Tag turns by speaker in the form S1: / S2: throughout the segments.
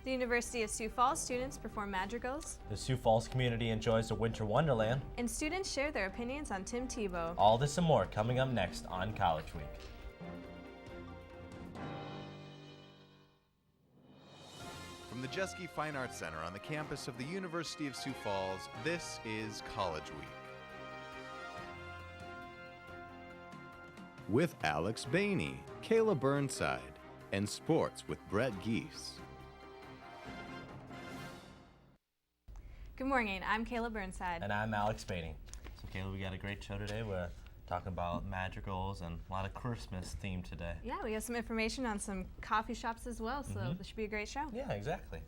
S1: The University of Sioux Falls students perform madrigals.
S2: The Sioux Falls community enjoys a winter wonderland.
S1: And students share their opinions on Tim Tebow.
S2: All this and more coming up next on College Week.
S3: From the Jeske Fine Arts Center on the campus of the University of Sioux Falls, this is College Week. With Alex Bainey, Kayla Burnside, and sports with Brett Geese.
S1: Good morning, I'm Kayla Burnside.
S2: And I'm Alex Bainey. So Kayla, we got a great show today. We're talking about madrigals and a lot of Christmas theme today.
S1: Yeah, we have some information on some coffee shops as well, so this should be a great show.
S2: Yeah, exactly.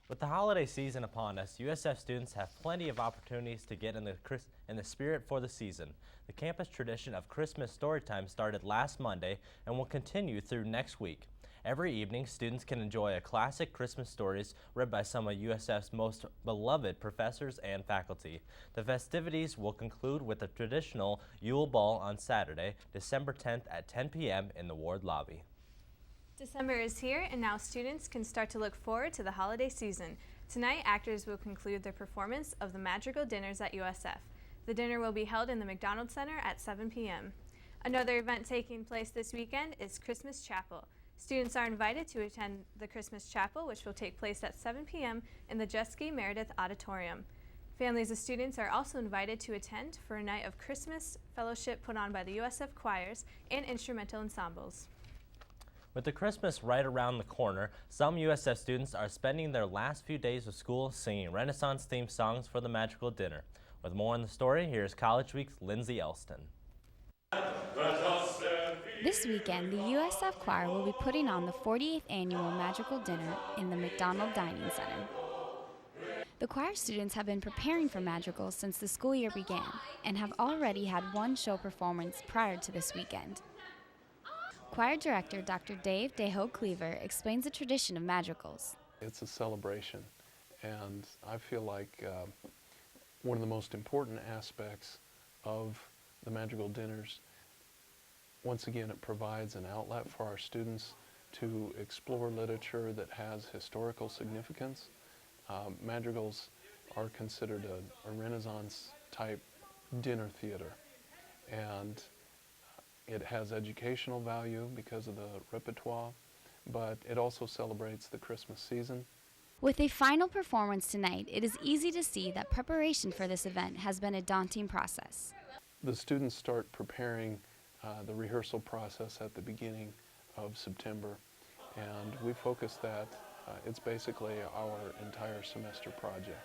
S2: With the holiday season upon us, USF students have plenty of opportunities to get in the spirit for the season. The campus tradition of Christmas Storytime started last Monday and will continue through next week. Every evening, students can enjoy a classic Christmas stories read by some of USF's most beloved professors and faculty. The festivities will conclude with the traditional Yule Ball on Saturday, December 10th at 10 p.m. in the Ward Lobby.
S1: December is here, and now students can start to look forward to the holiday season. Tonight, actors will conclude their performance of the Madrigal Dinners at USF. The dinner will be held in the McDonald Center at 7 p.m. Another event taking place this weekend is Christmas Chapel. Students are invited to attend the Christmas Chapel, which will take place at 7 p.m. in the Jeske Meredith Auditorium. Families of students are also invited to attend for a night of Christmas fellowship put on by the USF choirs and instrumental ensembles.
S2: With the Christmas right around the corner, some USF students are spending their last few days of school singing Renaissance-themed songs for the Magical Dinner. With more on the story, here's College Week's Lindsay Elston.
S4: This weekend, the USF Choir will be putting on the 48th Annual Magical Dinner in the McDonald Dining Center. The choir students have been preparing for madrigals since the school year began and have already had one show performance prior to this weekend. Choir director Dr. Dave DeHoe-Cleaver explains the tradition of madrigals.
S5: It's a celebration, and I feel like one of the most important aspects of the Madrigal Dinners, once again, it provides an outlet for our students to explore literature that has historical significance. Madrigals are considered a Renaissance-type dinner theater, and it has educational value because of the repertoire, but it also celebrates the Christmas season.
S4: With a final performance tonight, it is easy to see that preparation for this event has been a daunting process.
S5: The students start preparing the rehearsal process at the beginning of September, and we focus that. It's basically our entire semester project.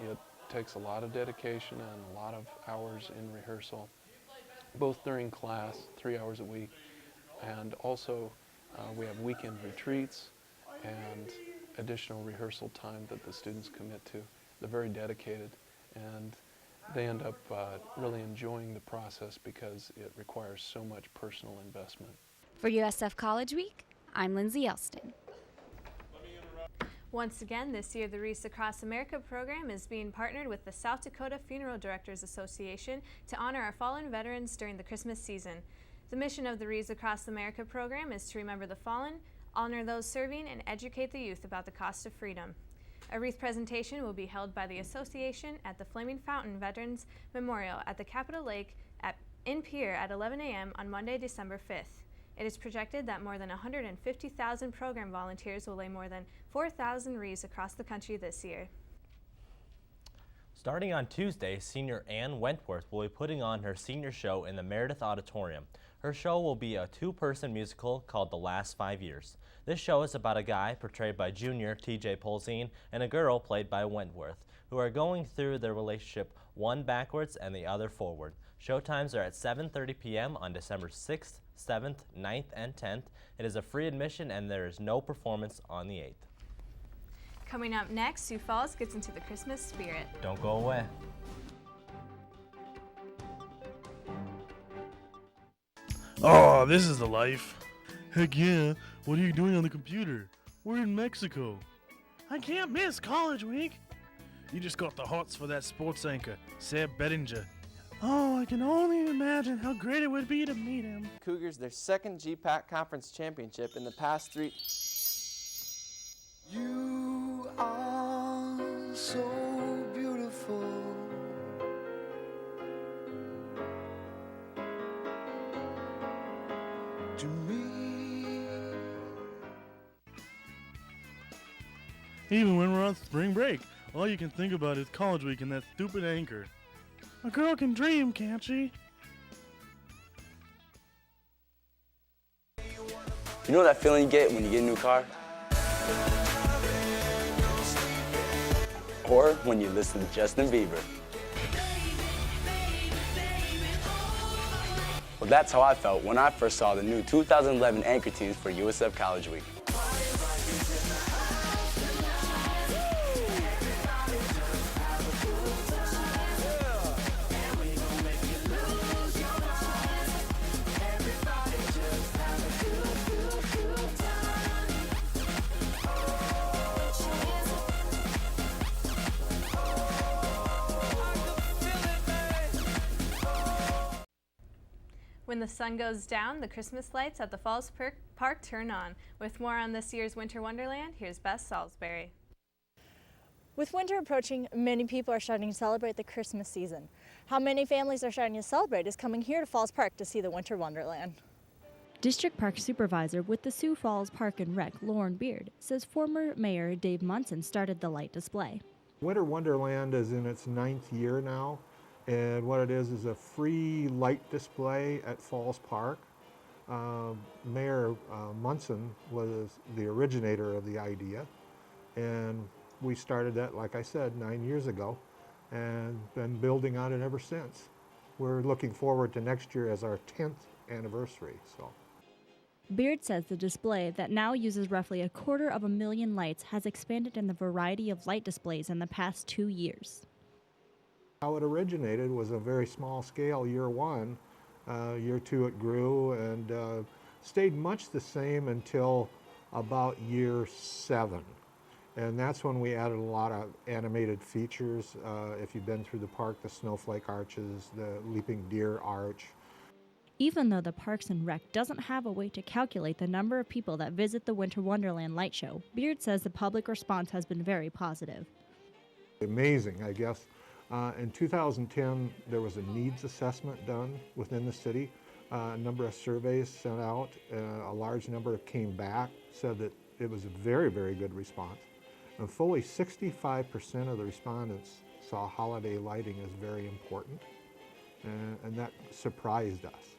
S5: It takes a lot of dedication and a lot of hours in rehearsal, both during class, 3 hours a week, and also we have weekend retreats and additional rehearsal time that the students commit to. They're very dedicated, and they end up really enjoying the process because it requires so much personal investment.
S4: For USF College Week, I'm Lindsay Elston.
S1: Once again, this year the Wreaths Across America program is being partnered with the South Dakota Funeral Directors Association to honor our fallen veterans during the Christmas season. The mission of the Wreaths Across America program is to remember the fallen, honor those serving, and educate the youth about the cost of freedom. A wreath presentation will be held by the association at the Flaming Fountain Veterans Memorial at the Capitol Lake in Pierre at 11 a.m. on Monday, December 5th. It is projected that more than 150,000 program volunteers will lay more than 4,000 wreaths across the country this year.
S2: Starting on Tuesday, senior Ann Wentworth will be putting on her senior show in the Meredith Auditorium. Her show will be a two-person musical called The Last 5 Years. This show is about a guy portrayed by junior T.J. Polzine and a girl played by Wentworth, who are going through their relationship, one backwards and the other forward. Showtimes are at 7:30 p.m. on December 6th, 7th, 9th, and 10th. It is a free admission and there is no performance on the 8th.
S1: Coming up next, Sioux Falls gets into the Christmas spirit.
S2: Don't go away.
S6: Oh, this is the life. Heck yeah, what are you doing on the computer? We're in Mexico. I can't miss College Week. You just got the hots for that sports anchor, Seb Bettinger. Oh, I can only imagine how great it would be to meet him.
S7: Cougars their second GPAC Conference Championship in the past 3... so beautiful. To me.
S6: Even when we're on spring break, all you can think about is college week and that stupid anchor. A girl can dream, can't she?
S8: You know that feeling you get when you get a new car? Or when you listen to Justin Bieber. Well, that's how I felt when I first saw the new 2011 anchor teams for USF College Week.
S1: When the sun goes down, the Christmas lights at the Falls Park turn on. With more on this year's Winter Wonderland, here's Beth Salisbury.
S9: With winter approaching, many people are starting to celebrate the Christmas season. How many families are starting to celebrate is coming here to Falls Park to see the Winter Wonderland.
S10: District Park Supervisor with the Sioux Falls Park and Rec, Lauren Beard, says former Mayor Dave Munson started the light display.
S11: Winter Wonderland is in its 9th year now, and what it is a free light display at Falls Park. Mayor Munson was the originator of the idea, and we started that, like I said, 9 years ago, and been building on it ever since. We're looking forward to next year as our 10th anniversary. So.
S10: Beard says the display, that now uses roughly 250,000 lights, has expanded in the variety of light displays in the past 2 years.
S11: How it originated was a very small scale year one. Year two it grew and stayed much the same until about year 7. And that's when we added a lot of animated features. If you've been through the park, the snowflake arches, the leaping deer arch.
S10: Even though the Parks and Rec doesn't have a way to calculate the number of people that visit the Winter Wonderland light show, Beard says the public response has been very positive.
S11: Amazing, I guess. In 2010, there was a needs assessment done within the city. A number of surveys sent out. A large number came back, said that it was a very, very good response. And fully 65% of the respondents saw holiday lighting as very important. And that surprised us.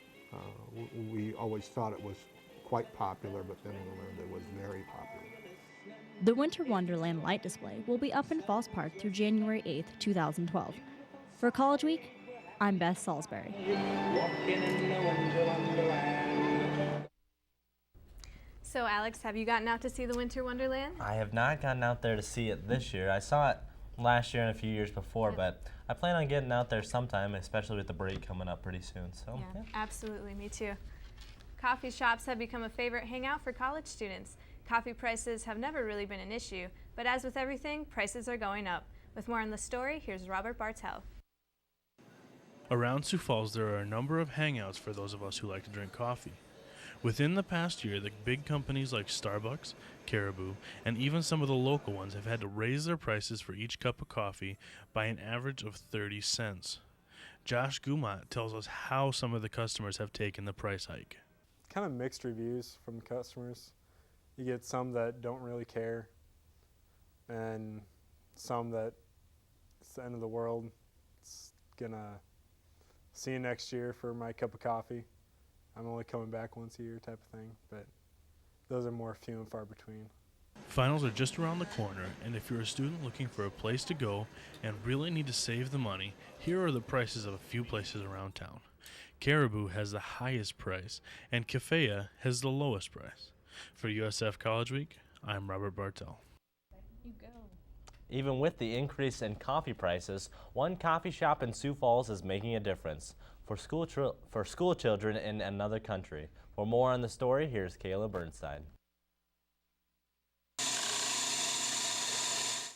S11: We always thought it was quite popular, but then we learned it was very popular.
S10: The Winter Wonderland light display will be up in Falls Park through January 8th, 2012. For College Week, I'm Beth Salisbury.
S1: So Alex, have you gotten out to see the Winter Wonderland?
S2: I have not gotten out there to see it this year. I saw it last year and a few years before, but I plan on getting out there sometime, especially with the break coming up pretty soon. So,
S1: yeah, absolutely, me too. Coffee shops have become a favorite hangout for college students. Coffee prices have never really been an issue, but as with everything, prices are going up. With more on the story, here's Robert Bartell.
S6: Around Sioux Falls, there are a number of hangouts for those of us who like to drink coffee. Within the past year, the big companies like Starbucks, Caribou, and even some of the local ones have had to raise their prices for each cup of coffee by an average of 30 cents. Josh Gumat tells us how some of the customers have taken the price hike.
S12: Kind of mixed reviews from customers. You get some that don't really care, and some that it's the end of the world. It's gonna see you next year for my cup of coffee. I'm only coming back once a year type of thing, but those are more few and far between.
S6: Finals are just around the corner, and if you're a student looking for a place to go and really need to save the money, here are the prices of a few places around town. Caribou has the highest price, and Cafea has the lowest price. For USF College Week, I'm Robert Bartell.
S1: You go.
S2: Even with the increase in coffee prices, one coffee shop in Sioux Falls is making a difference for school children in another country. For more on the story, here's Kayla Bernstein.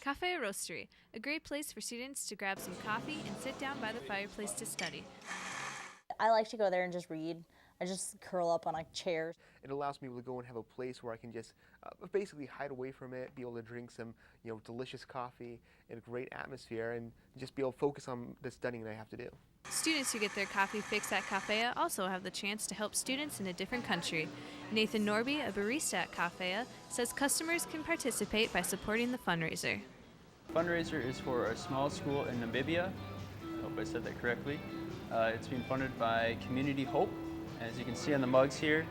S1: Cafe Roastery, a great place for students to grab some coffee and sit down by the fireplace to study.
S13: I like to go there and just read.
S9: I just curl up on a chair.
S13: It allows me to go and have a place where I can just basically hide away from it, be able to drink some, delicious coffee in a great atmosphere, and just be able to focus on the studying that I have to do.
S1: Students who get their coffee fix at Cafea also have the chance to help students in a different country. Nathan Norby, a barista at Cafea, says customers can participate by supporting the fundraiser.
S14: The fundraiser is for a small school in Namibia. I hope I said that correctly. It's being funded by Community Hope. As you can see on the mugs here,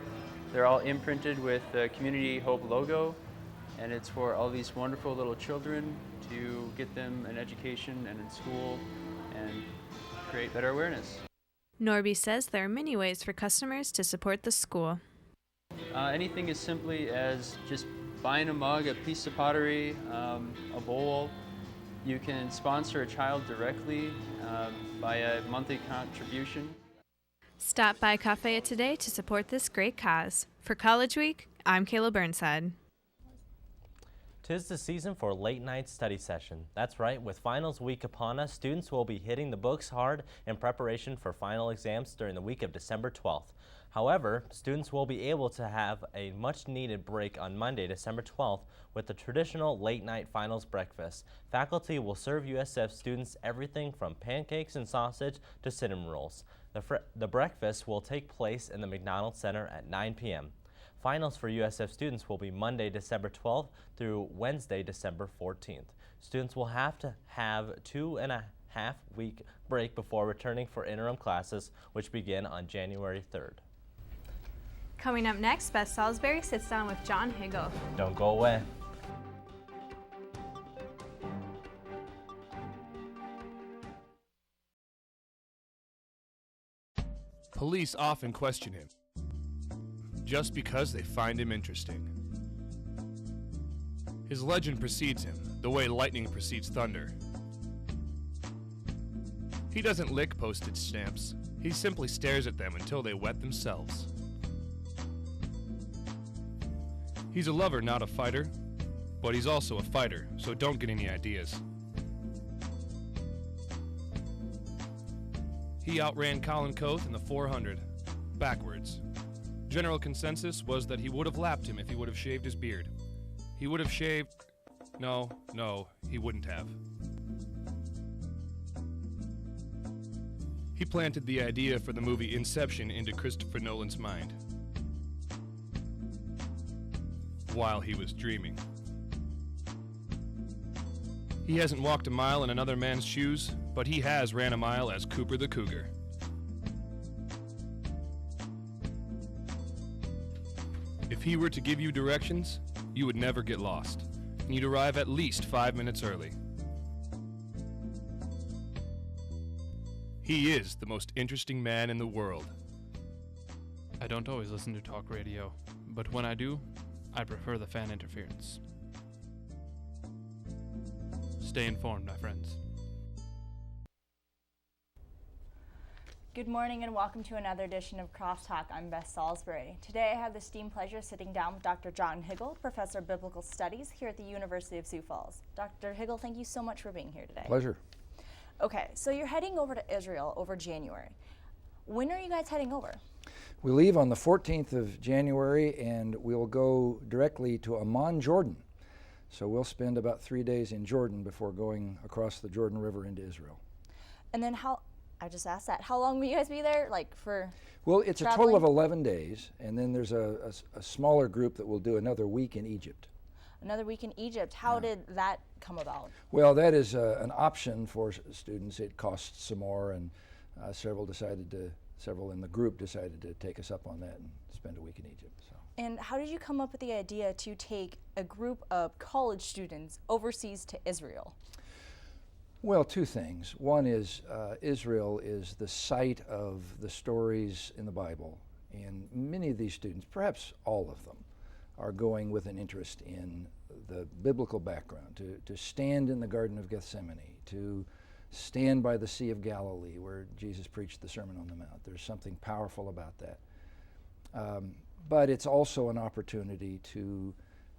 S14: they're all imprinted with the Community Hope logo, and it's for all these wonderful little children to get them an education and in school and create better awareness.
S1: Norby says there are many ways for customers to support the school.
S14: Anything as simply as just buying a mug, a piece of pottery, a bowl. You can sponsor a child directly by a monthly contribution.
S1: Stop by Cafea today to support this great cause. For College Week, I'm Kayla Burnside.
S2: 'Tis the season for late night study session. That's right, with finals week upon us, students will be hitting the books hard in preparation for final exams during the week of December 12th. However, students will be able to have a much needed break on Monday, December 12th with the traditional late night finals breakfast. Faculty will serve USF students everything from pancakes and sausage to cinnamon rolls. The breakfast will take place in the McDonald Center at 9 p.m. Finals for USF students will be Monday, December 12th through Wednesday, December 14th. Students will have to have 2.5 week break before returning for interim classes, which begin on January 3rd.
S1: Coming up next, Beth Salisbury sits down with John Higgle.
S2: Don't go away.
S6: Police often question him, just because they find him interesting. His legend precedes him, the way lightning precedes thunder. He doesn't lick postage stamps, he simply stares at them until they wet themselves. He's a lover, not a fighter, but he's also a fighter, so don't get any ideas. He outran Colin Coath in the 400, backwards. General consensus was that he would have lapped him if he would have shaved his beard. He would have shaved... No, he wouldn't have. He planted the idea for the movie Inception into Christopher Nolan's mind while he was dreaming. He hasn't walked a mile in another man's shoes, but he has ran a mile as Cooper the Cougar. If he were to give you directions, you would never get lost, and you'd arrive at least 5 minutes early. He is the most interesting man in the world.
S15: I don't always listen to talk radio, but when I do, I prefer the fan interference. Stay informed, my friends.
S9: Good morning and welcome to another edition of Crosstalk. I'm Beth Salisbury. Today I have the esteemed pleasure of sitting down with Dr. John Higgle, Professor of Biblical Studies here at the University of Sioux Falls. Dr. Higgle, thank you so much for being here today.
S16: Pleasure.
S9: Okay, so you're heading over to Israel over January. When are you guys heading over?
S16: We leave on the 14th of January and we'll go directly to Amman, Jordan. So we'll spend about 3 days in Jordan before going across the Jordan River into Israel.
S9: And then I just asked that, how long will you guys be there,
S16: Well, it's
S9: traveling?
S16: a total of 11 days, and then there's a smaller group that will do another week in Egypt.
S9: Another week in Egypt. How did that come about?
S16: Well, that is an option for students. It costs some more, and several in the group decided to take us up on that and spend a week in Egypt. So.
S9: And how did you come up with the idea to take a group of college students overseas to Israel?
S16: Well, two things. One is Israel is the site of the stories in the Bible, and many of these students, perhaps all of them, are going with an interest in the biblical background, to stand in the Garden of Gethsemane, to stand by the Sea of Galilee where Jesus preached the Sermon on the Mount. There's something powerful about that. But it's also an opportunity to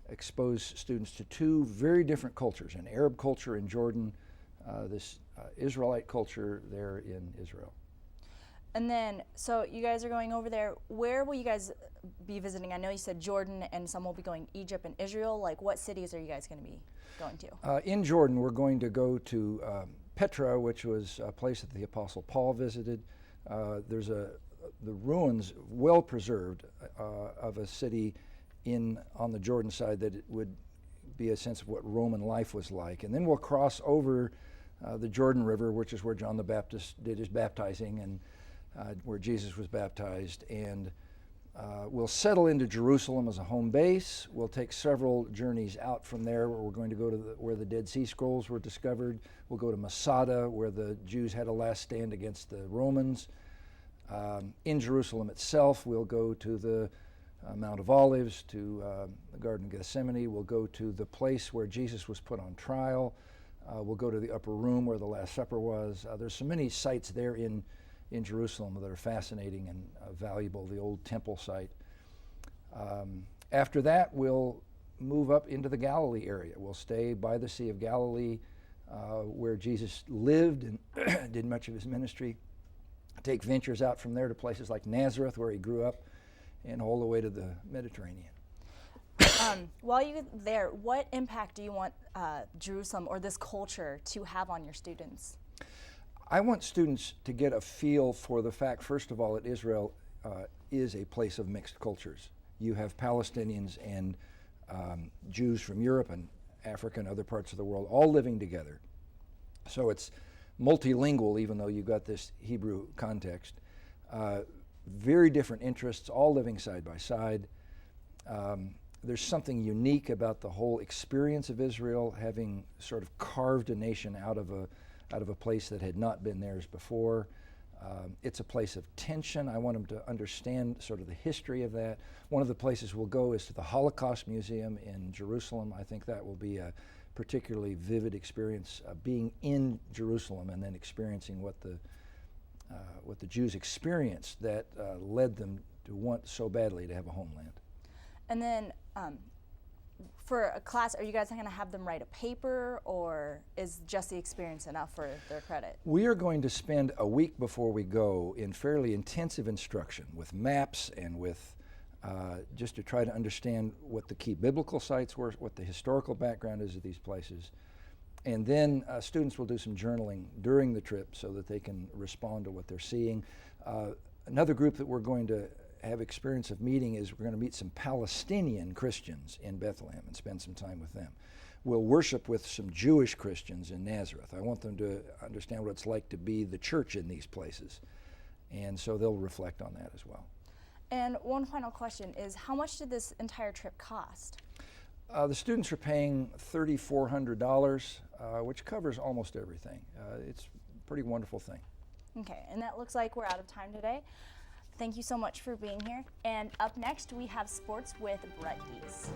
S16: expose students to two very different cultures, an Arab culture in Jordan, this Israelite culture there in Israel.
S9: And then, so you guys are going over there. Where will you guys be visiting? I know you said Jordan, and some will be going Egypt and Israel. Like, what cities are you guys going to be going to?
S16: In Jordan, we're going to go to Petra, which was a place that the Apostle Paul visited. There's the ruins, well preserved, of a city on the Jordan side that it would be a sense of what Roman life was like. And then we'll cross over the Jordan River, which is where John the Baptist did his baptizing, and where Jesus was baptized. And we'll settle into Jerusalem as a home base. We'll take several journeys out from there, where we're going to go to where the Dead Sea Scrolls were discovered. We'll go to Masada, where the Jews had a last stand against the Romans. In Jerusalem itself, we'll go to the Mount of Olives, to the Garden of Gethsemane. We'll go to the place where Jesus was put on trial. We'll go to the upper room where the Last Supper was. There's so many sites there in Jerusalem that are fascinating and valuable, the old temple site. After that, we'll move up into the Galilee area. We'll stay by the Sea of Galilee, where Jesus lived and did much of his ministry. Take ventures out from there to places like Nazareth, where he grew up, and all the way to the Mediterranean.
S9: While you're there, what impact do you want Jerusalem or this culture to have on your students?
S16: I want students to get a feel for the fact, first of all, that Israel is a place of mixed cultures. You have Palestinians and Jews from Europe and Africa and other parts of the world all living together. So it's multilingual, even though you've got this Hebrew context. Very different interests, all living side by side. There's something unique about the whole experience of Israel, having sort of carved a nation out of a place that had not been theirs before. It's a place of tension. I want them to understand sort of the history of that. One of the places we'll go is to the Holocaust Museum in Jerusalem. I think that will be a particularly vivid experience, being in Jerusalem and then experiencing what the Jews experienced that led them to want so badly to have a homeland.
S9: And then for a class, are you guys going to have them write a paper, or is just the experience enough for their credit?
S16: We are going to spend a week before we go in fairly intensive instruction with maps and with just to try to understand what the key biblical sites were, what the historical background is of these places. And then students will do some journaling during the trip so that they can respond to what they're seeing. Another group that we're going to have experience of meeting is we're going to meet some Palestinian Christians in Bethlehem and spend some time with them. We'll worship with some Jewish Christians in Nazareth. I want them to understand what it's like to be the church in these places. And so they'll reflect on that as well.
S9: And one final question is, how much did this entire trip cost?
S16: The students are paying $3,400, which covers almost everything. It's a pretty wonderful thing.
S9: Okay, and that looks like we're out of time today. Thank you so much for being here. And up next, we have sports with Brett Geese.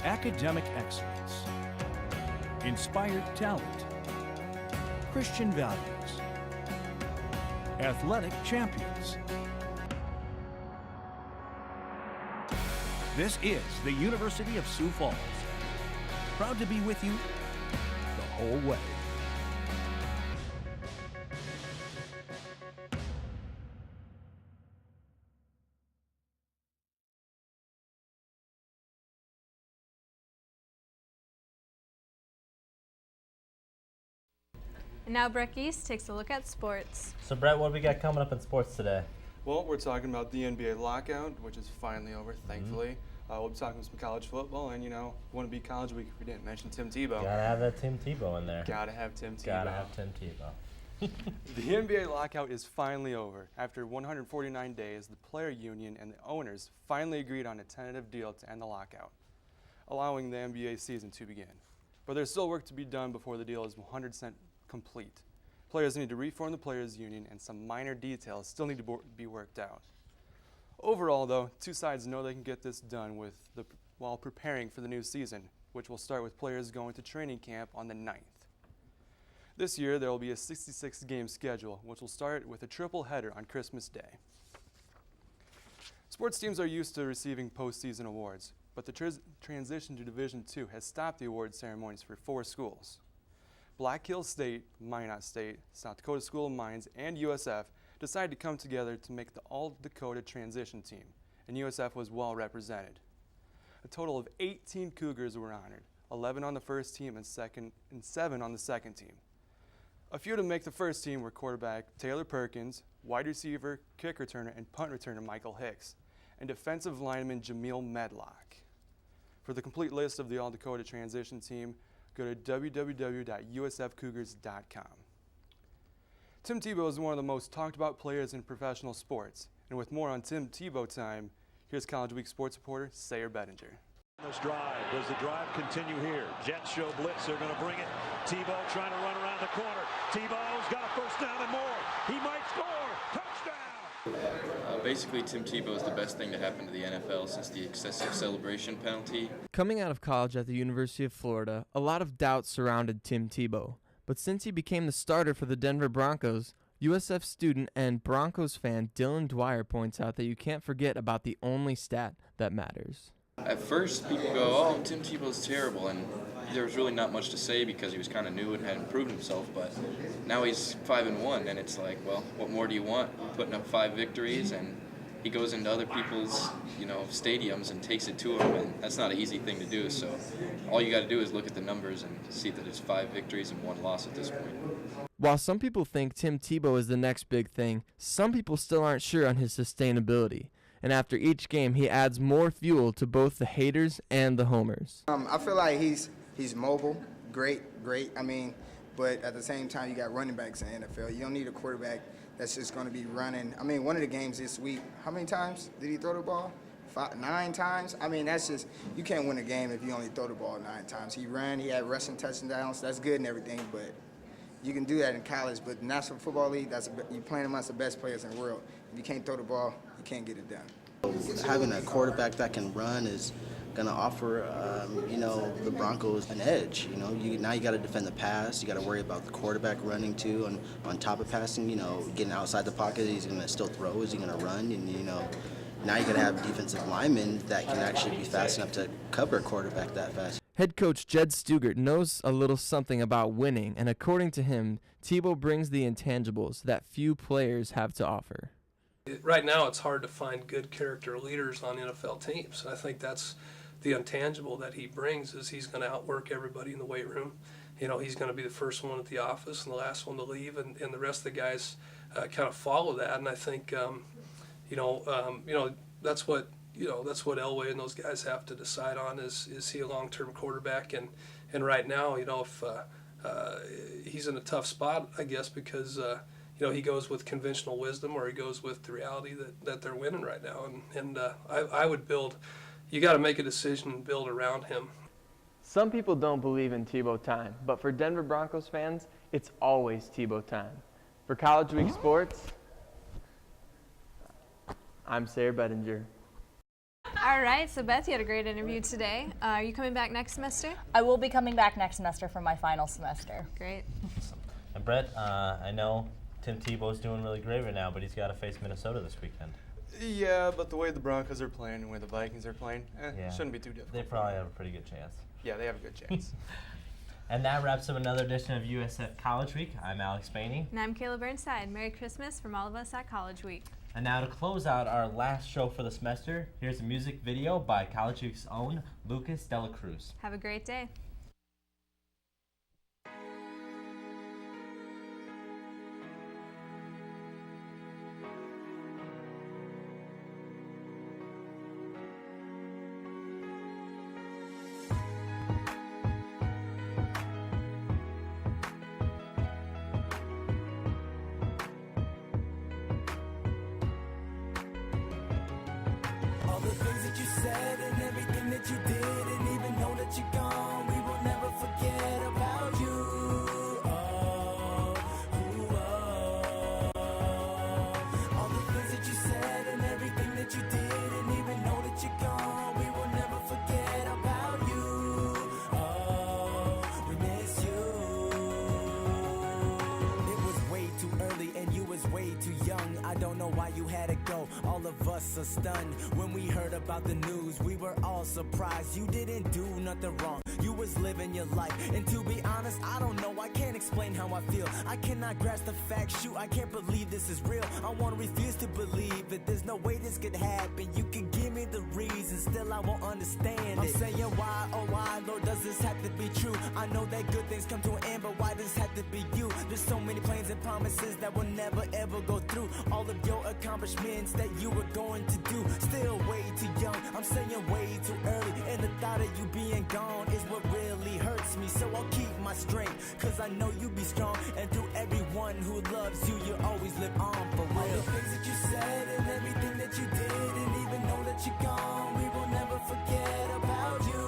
S17: Academic excellence, inspired talent, Christian values, athletic champions. This is the University of Sioux Falls. Proud to be with you the whole way.
S1: And now Brett Geese takes a look at sports.
S2: So Brett, what do we got coming up in sports today?
S18: Well, we're talking about the NBA lockout, which is finally over, thankfully. We'll be talking some college football, and, you know, wouldn't be college week if we didn't mention Tim Tebow.
S2: Gotta have that Tim Tebow in there.
S18: Gotta have Tim Tebow.
S2: Gotta have Tim Tebow.
S18: The NBA lockout is finally over. After 149 days, the player union and the owners finally agreed on a tentative deal to end the lockout, allowing the NBA season to begin. But there's still work to be done before the deal is 100% complete. Players need to reform the players union, and some minor details still need to be worked out. Overall, though, two sides know they can get this done while preparing for the new season, which will start with players going to training camp on the 9th. This year, there will be a 66-game schedule, which will start with a triple header on Christmas Day. Sports teams are used to receiving postseason awards, but the transition to Division II has stopped the award ceremonies for 4 schools. Black Hills State, Minot State, South Dakota School of Mines, and USF decided to come together to make the All-Dakota transition team, and USF was well represented. A total of 18 Cougars were honored, 11 on the first team and 7 on the second team. A few to make the first team were quarterback Taylor Perkins, wide receiver, kick returner, and punt returner Michael Hicks, and defensive lineman Jameel Medlock. For the complete list of the All-Dakota transition team, go to www.usfcougars.com. Tim Tebow is one of the most talked about players in professional sports, and with more on Tim Tebow time, here's College Week sports reporter Sayer Bettinger.
S19: This drive, does the drive continue here? Jets show blitz, they're going to bring it. Tebow trying to run around the corner. Tebow's got a first down and more. He might score. Touchdown!
S20: Basically, Tim Tebow is the best thing to happen to the NFL since the excessive celebration penalty.
S21: Coming out of college at the University of Florida, a lot of doubts surrounded Tim Tebow. But since he became the starter for the Denver Broncos, USF student and Broncos fan Dylan Dwyer points out that you can't forget about the only stat that matters.
S20: At first, people go, oh, Tim Tebow's terrible, and there was really not much to say because he was kind of new and hadn't proven himself, but now he's 5-1, and it's like, well, what more do you want? Putting up 5 victories, and he goes into other people's, stadiums and takes it to them, and that's not an easy thing to do, so all you got to do is look at the numbers and see that it's 5 victories and 1 loss at this point.
S21: While some people think Tim Tebow is the next big thing, some people still aren't sure on his sustainability. And after each game, he adds more fuel to both the haters and the homers.
S22: I feel like he's mobile, great. But at the same time, you got running backs in the NFL. You don't need a quarterback that's just going to be running. One of the games this week, how many times did he throw the ball? 9 times? That's just, you can't win a game if you only throw the ball 9 times. He ran, he had rushing touchdowns. That's good and everything, but you can do that in college. But the National Football League, you're playing amongst the best players in the world. If you can't throw the ball, you can't get it done.
S23: Having a quarterback that can run is going to offer, the Broncos an edge. Now you got to defend the pass. You got to worry about the quarterback running too, and on top of passing, getting outside the pocket. He's going to still throw. Is he going to run? And now you got to have defensive linemen that can actually be fast enough to cover a quarterback that fast.
S21: Head coach Jed Stugart knows a little something about winning, and according to him, Tebow brings the intangibles that few players have to offer.
S24: Right now, it's hard to find good character leaders on NFL teams. I think that's the intangible that he brings is he's going to outwork everybody in the weight room. He's going to be the first one at the office and the last one to leave, and the rest of the guys kind of follow that. And I think, that's what Elway and those guys have to decide on is he a long-term quarterback? And right now, if he's in a tough spot, I guess, because he goes with conventional wisdom or he goes with the reality that they're winning right now. And I would build, you got to make a decision and build around him.
S21: Some people don't believe in Tebow time, but for Denver Broncos fans, it's always Tebow time. For College Week Sports, I'm Sayer Bettinger.
S1: All right, so Beth, you had a great interview today. Are you coming back next semester?
S9: I will be coming back next semester for my final semester.
S1: Great.
S2: And Brett, I know Tim Tebow's doing really great right now, but he's got to face Minnesota this weekend.
S18: Yeah, but the way the Broncos are playing and the way the Vikings are playing, shouldn't be too difficult.
S2: They probably have a pretty good chance.
S18: Yeah, they have a good chance.
S2: And that wraps up another edition of USF College Week. I'm Alex Bainey.
S1: And I'm Kayla Burnside. Merry Christmas from all of us at College Week.
S2: And now to close out our last show for the semester, here's a music video by College Week's own Lucas Dela Cruz.
S1: Have a great day.
S3: of us are stunned. When we heard about the news, we were all surprised. You didn't do nothing wrong, you was living your life. And to be honest, I don't know, I can't explain how I feel. I cannot grasp the fact, shoot, I can't believe this is real. I wanna refuse to believe it, there's no way this could happen. You could give me the reason, still I won't understand it. I'm saying why, oh why, Lord, does this have to be true? I know that good things come to an end, but why does this have to be you? There's so many plans and promises that will never ever go through. All of your accomplishments that you were going to do, still way too young, I'm saying way too early. And the thought of you being gone is what really hurts me. So I'll keep my strength, cause I know you be strong. And through everyone who loves you, you always live on for real. All the things that you said and everything that you did, and even though that you're gone, we will never forget about you.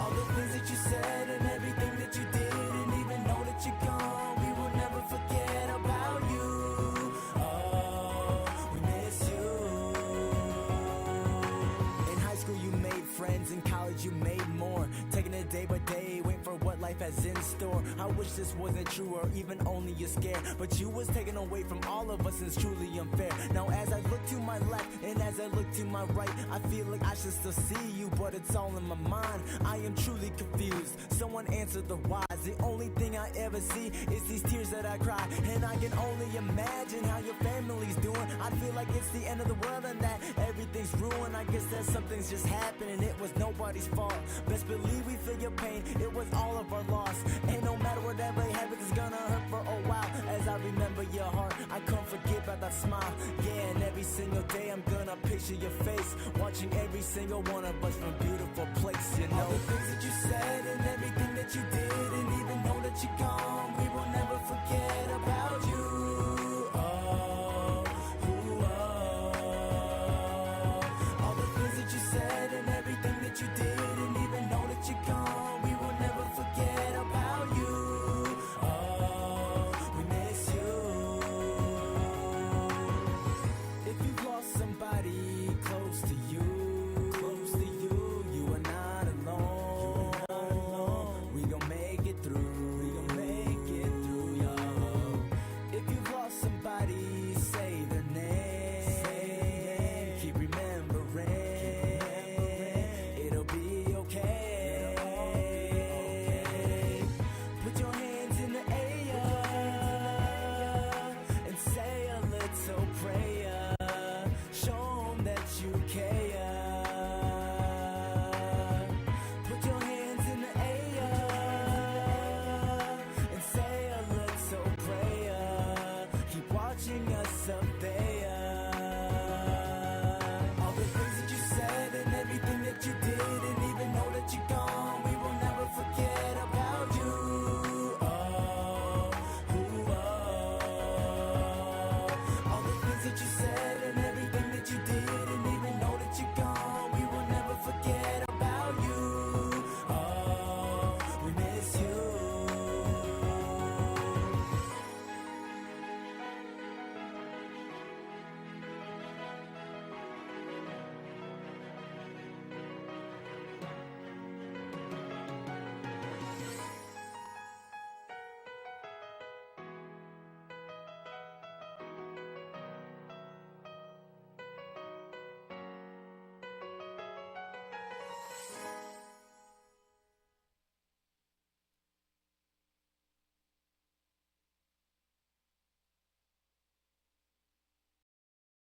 S3: All the things that you said and everything that you did, and even though that you're gone, we will never forget about you. We miss you. In high school you made friends, in college you made more. Taking it day by day, waiting for what life has in store. I wish this wasn't true or even only a scare, but you was taken away from all of us and it's truly unfair. Now as I look to my left and as I look to my right, I feel like I should still see you, but it's all in my mind. I am truly confused, someone answer the whys. The only thing I ever see is these tears that I cry, and I can only imagine how your family's doing. I feel like it's the end of the world and that everything's ruined. I guess that something's just happening, it was nobody's fault. Best believe we feel your pain, it was all of our loss. And no matter whatever happens, it's gonna hurt for a while. As I remember your heart, I can't forget about that smile. Yeah, and every single day I'm gonna picture your face, watching every single one of us from a beautiful place, you know. All the things that you said and everything that you did, and even though that you're gone, we will never forget about you. All the things that you said and everything that you did, and even though that you're gone, we will never forget about you. We miss you. If you've lost somebody close to you, you are not alone. We gon' make it through.